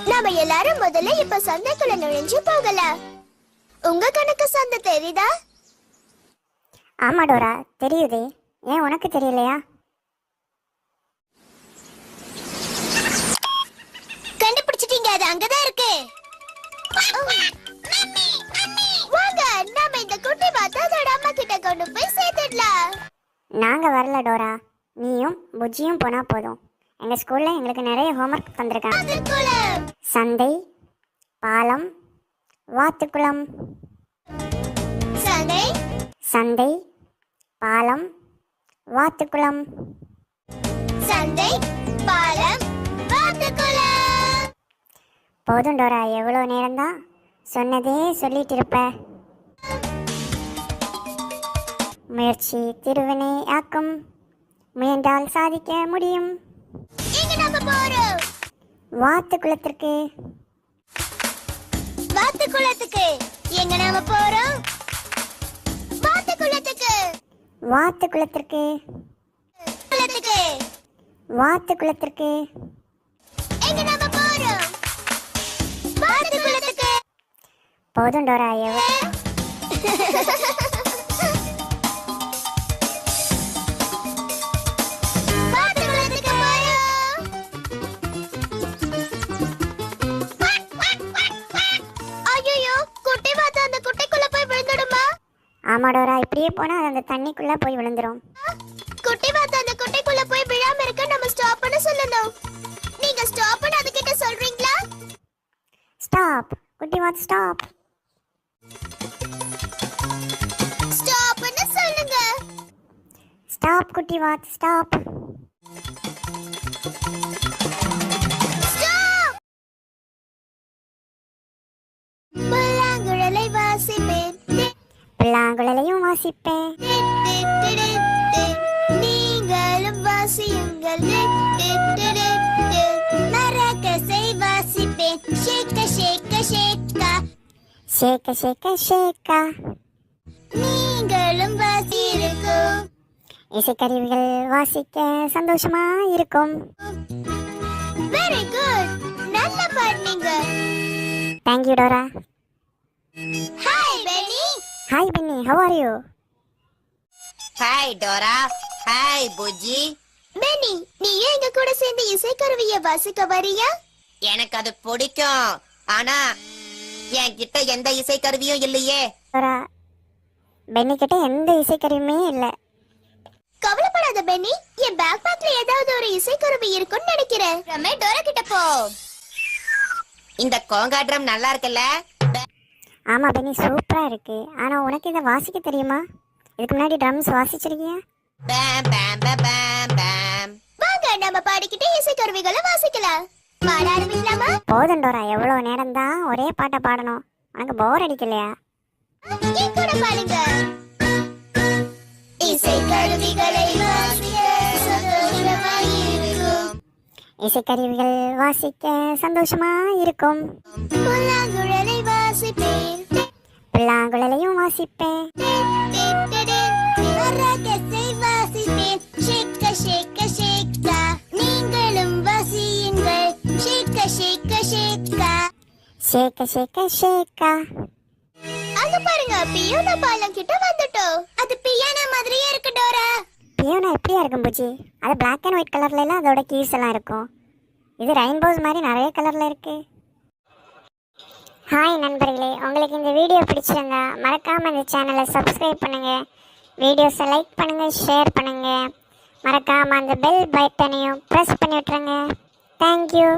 நாம எல்லாரும் முதல்ல இப்ப சந்தைக்குள்ள நுழைஞ்சு போகலாம். உங்க கணக்கு சந்தை தெரியுதா? ஆமா டோரா, தெரியுதே. ஏன் உனக்கு தெரியலையா? கண்டுபிடிச்சிட்டீங்க, அது அங்கதான் இருக்கு. வாங்க, நாம இந்த குட்டி வாத்தை அதோட அம்மா கிட்ட கொண்டு போய் சேர்த்துடலாம். நாங்க வரல டோரா, நீயும் புஜ்ஜியும் போனா போதும். எங்க ஸ்கூல்ல எங்களுக்கு நிறைய ஹோம்ஒர்க் தந்திருக்காங்க. சந்தை, பாலம், வாத்துக்குளம். சந்தை, சந்தை, பாலம், வாத்துக்குளம். சந்தை, பாலம், வாத்துக்குளம். போதும் டோரா, எவ்வளோ நேரம்தான் சொன்னதே சொல்லிட்டு இருப்ப. முயற்சி திருவினை ஆக்கும், முயன்றால் சாதிக்க முடியும். எங்க நாம போறோம்? வாத்துக்குளத்திற்கு. வாத்துக்குளத்துக்கு. எங்க நாம போறோம்? வாத்துக்குளத்துக்கு. வாத்துக்குளத்திற்கு. குளத்துக்கு. வாத்துக்குளத்திற்கு. எங்க நாம போறோம்? வாத்துக்குளத்துக்கு. போதும் டோரா, வாத்துக்குளத்துக்கு போறோம். ஐயோ, குட்டி வாத்து அந்த குட்டைக்குள்ள போய் விழுந்துடுமா? ஆமா டோரா, இப்படியே போனா அது அந்த தண்ணிக்குள்ள போய் விழுந்துரும். குட்டி வாத்து அந்த குட்டைக்குள்ள போய் விழாம இருக்க நம்ம ஸ்டாப் பண்ண சொல்லணும். நீங்க ஸ்டாப் பண்ண அதுகிட்ட சொல்றீங்களா? ஸ்டாப் குட்டி வாத்து, ஸ்டாப். ஸ்டாப் பண்ண சொல்லுங்க. ஸ்டாப் குட்டி வாத்து, ஸ்டாப். ஸ்டாப். பல்லாங்குழலை வாசிப்பேன், புல்லாங்குழலையும் வாசிப்பேன். நீங்களும் வாசியுங்கள். மரக்கசை வாசிப்பேன், ஷேக்க ஷேக்க ஷேக்கா. ஷேக்க ஷேக்க ஷேக்கா. நீங்களும் வாசியிருக்கும். இசைக்கருவிகள் வாசிக்க சந்தோஷமா இருக்கும். வெரி குட், நல்ல பாடுனீங்க. Thank you Dora. Hi Benny. Hi Benny, how are you? Hi Dora. Hi Bujji. Benny, நீ ஏன் எங்க கூட சேர்ந்து இசைக்கருவியை வாசிக்க வரியா? எனக்கு அது பிடிக்கும். ஆனா என்கிட்ட எந்த இசைக்கருவியும் இல்லையே. டோரா, பென்னி கிட்ட எந்த இசைக்கருவியுமே இல்லை. கவலைப்படாத பெனி, என் பேக் பேக்ல ஏதாவது ஒரு இசைக்கருவி இருக்கும்னு நினைக்கிறேன். ரமே, டோரா கிட்ட போ. இந்த கோங்கா ட்ரம் நல்லா இருக்குல்ல? ஆமா பென்னி, சூப்பரா இருக்கு. ஆனா உனக்கு இதை வாசிக்க தெரியுமா? இதுக்கு முன்னாடி ட்ரம்ஸ் வாசிச்சிருக்கியா? பேம் பேம் பேம் பேம் பேம். வாங்க, நம்ம பாடிக்கிட்டே இசைக்கருவிகளை வாசிக்கலாம். பாட ஆரம்பிக்கலாமா? போதும் டோரா, எவ்வளவு நேரம் தான் ஒரே பாட்டை பாடணும்? உனக்கு போர் அடிக்கலையா? என் கூட பாடுங்க. இசைக்கருவிகளை வாசிக்க சந்தோஷமாய் இருக்கும். இசைக்கருவிகள் வாசிக்க சந்தோஷமா இருக்கும். புல்லாங்குழலை வாசிப்பேன், புல்லாங்குழலையும் வாசிப்பேன். மரக்கசை வாசிப்பேன், ஷேக்க ஷேக்க ஷேக்கா. நீங்களும் வாசியுங்கள், ஷேக்க ஷேக்க ஷேக்கா. ஷேக்க ஷேக்க ஷேக்கா. அங்க பாருங்க, பியானோ பாலம் கிட்ட வந்துட்டோம். அது பியானோ மாதிரியே இருக்கு டோரா. பியோனா எப்படியா இருக்கும் பூச்சி? அது பிளாக் அண்ட் ஒயிட் கலர்ல எல்லாம் அதோட கீஸ் எல்லாம் இருக்கும். இது ரெயின்போஸ் மாதிரி நிறைய கலர்ல இருக்கு. ஹாய் நண்பர்களே, உங்களுக்கு இந்த வீடியோ பிடிச்சிருந்தா மறக்காம இந்த சேனலை சப்ஸ்கிரைப் பண்ணுங்க, வீடியோஸை லைக் பண்ணுங்க, ஷேர் பண்ணுங்க. மறக்காம அந்த பெல் பட்டனையும் ப்ரெஸ் பண்ணி விட்டுருங்க. தேங்க்யூ.